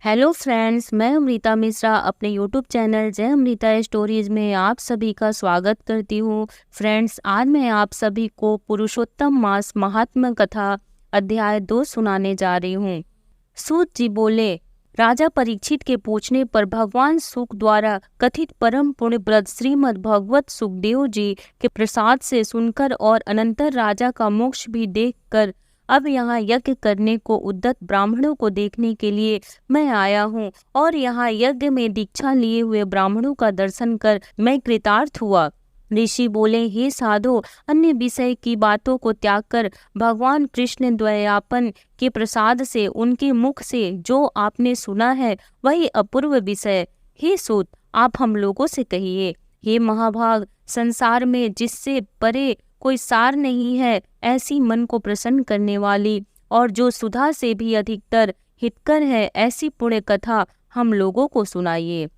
Hello friends, मैं अमृता मिश्रा अपने YouTube channel जय अमृता स्टोरीज में आप सभी का स्वागत करती हूँ। फ्रेंड्स, आज मैं आप सभी को पुरुषोत्तम मास महात्म्य कथा अध्याय 2 सुनाने जा रही हूँ। सूत जी बोले, राजा परीक्षित के पूछने पर भगवान सुख द्वारा कथित परम पुण्यप्रद श्रीमद् भगवत सुखदेव जी के प्रसाद से सुनकर और अनंतर राजा का मोक्ष भी देखकर अब यहाँ यज्ञ करने को उद्यत ब्राह्मणों को देखने के लिए मैं आया हूँ और यहाँ यज्ञ में दीक्षा लिए हुए ब्राह्मणों का दर्शन कर मैं कृतार्थ हुआ। ऋषि बोले, हे साधो, अन्य विषय की बातों को त्याग कर भगवान कृष्ण द्वयापन के प्रसाद से उनके मुख से जो आपने सुना है वही अपूर्व विषय। हे सूत, आप हम लोगों से कहिए। हे महाभाग, संसार में जिससे परे कोई सार नहीं है, ऐसी मन को प्रसन्न करने वाली और जो सुधा से भी अधिकतर हितकर है, ऐसी पुण्य कथा हम लोगों को सुनाइए।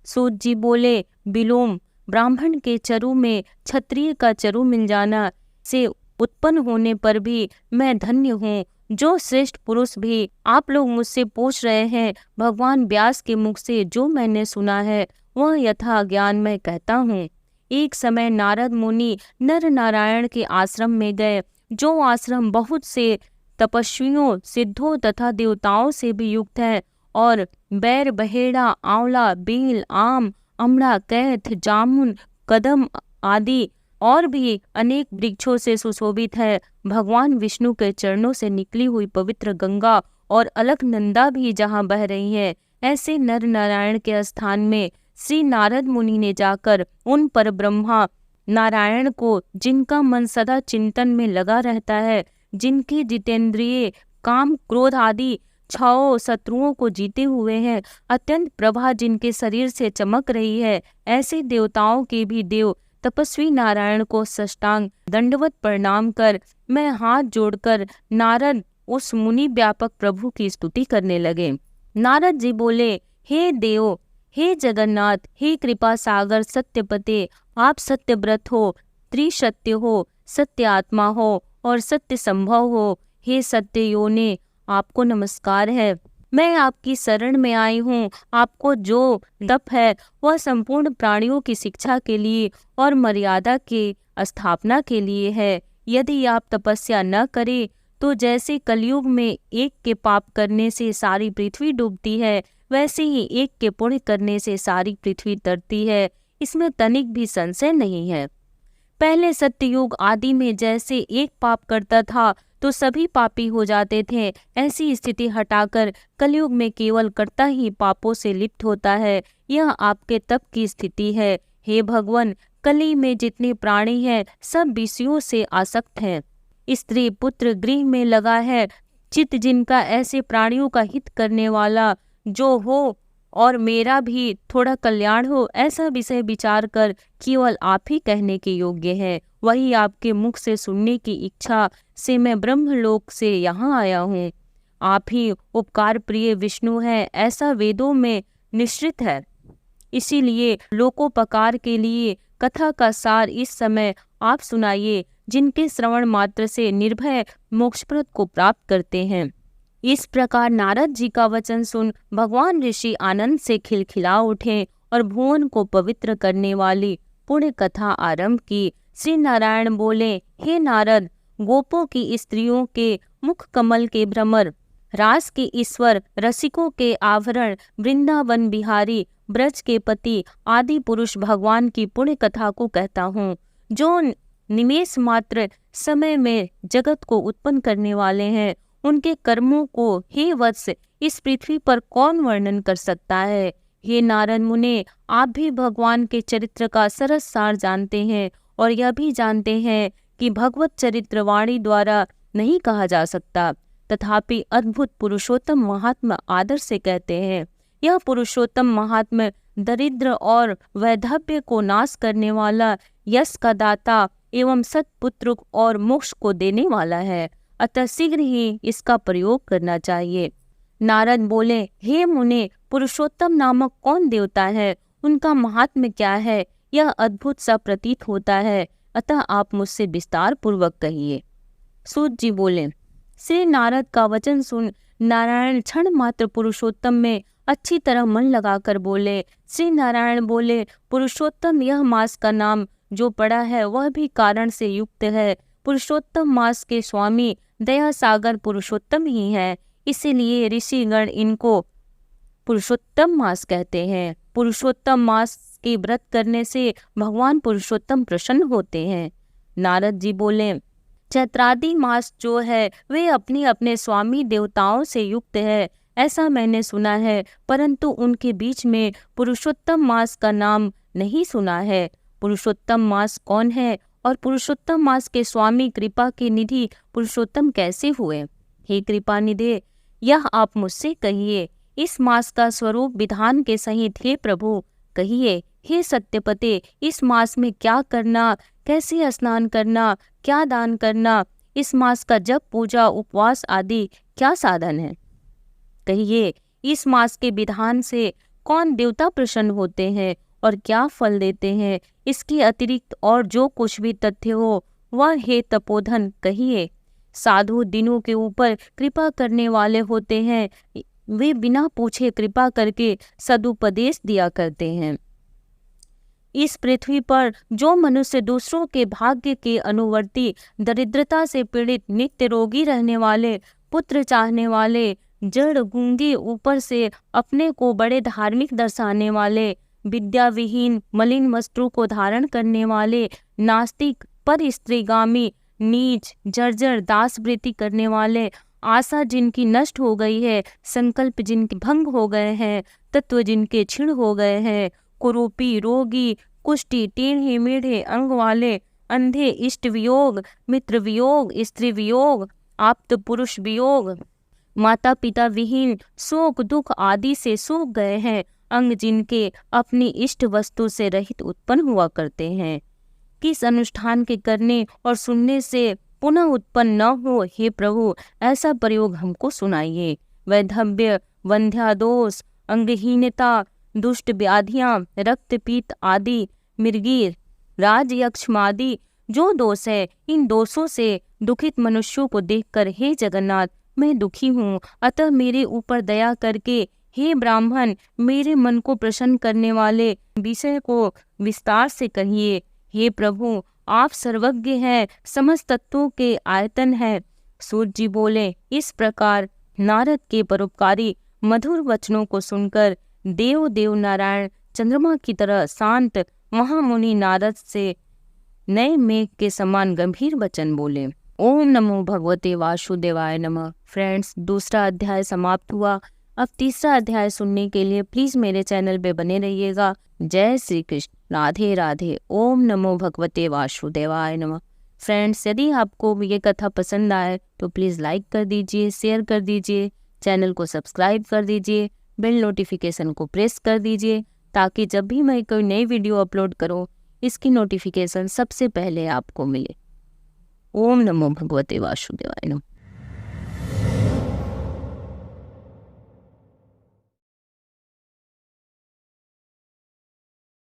सूत जी बोले, विलोम, ब्राह्मण के चरु में क्षत्रिय का चरु मिल जाना से उत्पन्न होने पर भी मैं धन्य हूँ। जो श्रेष्ठ पुरुष भी आप लोग मुझसे पूछ रहे हैं, भगवान व्यास के मुख से जो मैंने सुना है वह यथा ज्ञान मैं कहता हूँ। एक समय नारद मुनि नर नारायण के आश्रम में गए, जो आश्रम बहुत से तपस्वियों, सिद्धों तथा देवताओं से भी युक्त है और बैर, बहेड़ा, आंवला, बेल, आम, अमड़ा, कैथ, जामुन, कदम आदि और भी अनेक वृक्षों से सुशोभित है। भगवान विष्णु के चरणों से निकली हुई पवित्र गंगा और अलकनंदा भी जहाँ बह रही है, ऐसे नर नारायण के स्थान में श्री नारद मुनि ने जाकर उन पर ब्रह्मा नारायण को, जिनका मन सदा चिंतन में लगा रहता है, जिनके जितेंद्रिय काम, क्रोध आदि छाओ शत्रुओं को जीते हुए हैं, अत्यंत प्रभा जिनके शरीर से चमक रही है, ऐसे देवताओं के भी देव तपस्वी नारायण को साष्टांग दंडवत प्रणाम कर मैं हाथ जोड़कर नारद उस मुनि व्यापक प्रभु की स्तुति करने लगे। नारद जी बोले, हे देव, हे जगन्नाथ, हे कृपा सागर सत्यपते, आप सत्यव्रत हो, त्रिसत्य हो, सत्य आत्मा हो और सत्य संभव हो। हे सत्य योने, आपको नमस्कार है। मैं आपकी शरण में आई हूँ। आपको जो तप है वह संपूर्ण प्राणियों की शिक्षा के लिए और मर्यादा के स्थापना के लिए है। यदि आप तपस्या न करें तो जैसे कलयुग में एक के पाप करने से सारी पृथ्वी डूबती है, वैसे ही एक के पुण्य करने से सारी पृथ्वी तरती है। इसमें तनिक भी संशय नहीं है। पहले सत्ययुग आदि में जैसे एक पाप करता था तो सभी पापी हो जाते थे, ऐसी स्थिति हटाकर कलयुग में केवल कर्ता ही पापों से लिप्त होता है। यह आपके तप की स्थिति है। हे भगवान, कली में जितने प्राणी हैं सब विषयों से आसक्त हैं। स्त्री पुत्र गृह में लगा है। चित्त जिनका ऐसे प्राणियों का हित करने वाला जो हो और मेरा भी थोड़ा कल्याण हो, ऐसा विषय विचार कर केवल आप ही कहने के योग्य है। वही आपके मुख से सुनने की इच्छा से मैं ब्रह्मलोक से यहाँ आया हूँ। आप ही उपकार प्रिय विष्णु हैं, ऐसा वेदों में निश्चित है। इसीलिए लोकोपकार के लिए कथा का सार इस समय आप सुनाइए, जिनके श्रवण मात्र से निर्भय मोक्षप्रद को प्राप्त करते हैं। इस प्रकार नारद जी का वचन सुन भगवान ऋषि आनंद से खिलखिला उठे और भुवन को पवित्र करने वाली पुण्य कथा आरंभ की। श्री नारायण बोले, हे नारद, गोपों की स्त्रियों के मुख कमल के भ्रमर, रास के ईश्वर, रसिकों के आभरण, वृंदावन बिहारी, ब्रज के पति आदि पुरुष भगवान की पुण्य कथा को कहता हूँ, जो निमेष मात्र समय में जगत को उत्पन्न करने वाले हैं। उनके कर्मों को हे वत्स इस पृथ्वी पर कौन वर्णन कर सकता है। हे नारद मुने, आप भी भगवान के चरित्र का सरस सार जानते हैं और यह भी जानते हैं कि भगवत चरित्र वाणी द्वारा नहीं कहा जा सकता, तथापि अद्भुत पुरुषोत्तम महात्मा आदर से कहते हैं। यह पुरुषोत्तम महात्मा दरिद्र और वैधव्य को नाश करने वाला, यश का दाता एवं सत्पुत्र और मोक्ष को देने वाला है, अतः शीघ्र ही इसका प्रयोग करना चाहिए। नारद बोले, हे मुने, पुरुषोत्तम नामक कौन देवता है, उनका महात्म्य क्या है, यह अद्भुत सा प्रतीत होता है, अतः आप मुझसे विस्तार पूर्वक कहिए। सूत जी बोले, श्री नारद का वचन सुन नारायण क्षण मात्र पुरुषोत्तम में अच्छी तरह मन लगाकर बोले। श्री नारायण बोले, पुरुषोत्तम यह मास का नाम जो पड़ा है वह भी कारण से युक्त है। पुरुषोत्तम मास के स्वामी दया सागर पुरुषोत्तम ही है, इसीलिए ऋषिगण इनको पुरुषोत्तम मास कहते हैं। पुरुषोत्तम मास के व्रत करने से भगवान पुरुषोत्तम प्रसन्न होते हैं। नारद जी बोले, चैत्रादि मास जो है वे अपने अपने स्वामी देवताओं से युक्त है, ऐसा मैंने सुना है, परंतु उनके बीच में पुरुषोत्तम मास का नाम नहीं सुना है। पुरुषोत्तम मास कौन है और पुरुषोत्तम मास के स्वामी कृपा के निधि पुरुषोत्तम कैसे हुए? हे कृपा निधे, यह आप मुझसे कहिए। इस मास का स्वरूप विधान के सहित हे प्रभु कहिए। हे सत्यपते, इस मास में क्या करना, कैसे स्नान करना, क्या दान करना, इस मास का जप पूजा उपवास आदि क्या साधन है? कहिए, इस मास के विधान से कौन देवता प्रसन्न होते हैं और क्या फल देते हैं? इसके अतिरिक्त और जो कुछ भी तथ्य हो वह हे तपोधन कहिए। साधु दिनों के ऊपर कृपा करने वाले होते हैं, वे बिना पूछे कृपा करके सदुपदेश दिया करते हैं। इस पृथ्वी पर जो मनुष्य दूसरों के भाग्य के अनुवर्ती, दरिद्रता से पीड़ित, नित्य रोगी रहने वाले, पुत्र चाहने वाले, जड़ गूंगे, ऊपर से अपने को बड़े धार्मिक दर्शाने वाले, विद्या विहीन, मलिन वस्त्रों को धारण करने वाले, नास्तिक, पर स्त्रीगामी, नीच, जर्जर, दासवृत्ति करने वाले, आशा जिनकी नष्ट हो गई है, संकल्प जिनके भंग हो गए हैं, तत्व जिनके क्षीण हो गए हैं, कुरूपी, रोगी, कुष्ठी, टेढ़े मेढ़े अंग वाले, अंधे, इष्ट वियोग, मित्र वियोग, स्त्री वियोग, आप्त पुरुष वियोग, माता पिता विहीन, शोक दुख आदि से सूख गए हैं, अंग जिनके अपनी इष्ट वस्तु से रहित उत्पन्न हुआ करते हैं, किस अनुष्ठान के करने और सुनने से पुनः उत्पन्न न हो, हे प्रभु ऐसा प्रयोग हमको सुनाइए। वैधव्य, वंध्यादोष, अंगहीनता, दुष्ट व्याधियां, रक्तपीत आदि, मृगीर, राजयक्षमादि जो दोष है, इन दोषों से दुखित मनुष्यों को देखकर हे जगन्नाथ मैं दुखी हूँ, अतः मेरे ऊपर दया करके हे ब्राह्मण मेरे मन को प्रसन्न करने वाले विषय को विस्तार से कहिए। हे प्रभु आप सर्वज्ञ हैं, समस्त तत्वों के आयतन है। सूर्य जी बोले, इस प्रकार नारद के परोपकारी मधुर वचनों को सुनकर देव नारायण चंद्रमा की तरह शांत महामुनि नारद से नए मेघ के समान गंभीर वचन बोले। ओम नमो भगवते वासुदेवाय नमः। फ्रेंड्स, दूसरा अध्याय समाप्त हुआ। अब तीसरा अध्याय सुनने के लिए प्लीज मेरे चैनल पे बने रहिएगा। जय श्री कृष्ण, राधे राधे। ओम नमो भगवते वासुदेवाय नमः। फ्रेंड्स, यदि आपको ये कथा पसंद आए तो प्लीज लाइक कर दीजिए, शेयर कर दीजिए, चैनल को सब्सक्राइब कर दीजिए, बेल नोटिफिकेशन को प्रेस कर दीजिए, ताकि जब भी मैं कोई नई वीडियो अपलोड करूं इसकी नोटिफिकेशन सबसे पहले आपको मिले। ओम नमो भगवते वासुदेवाय नमः।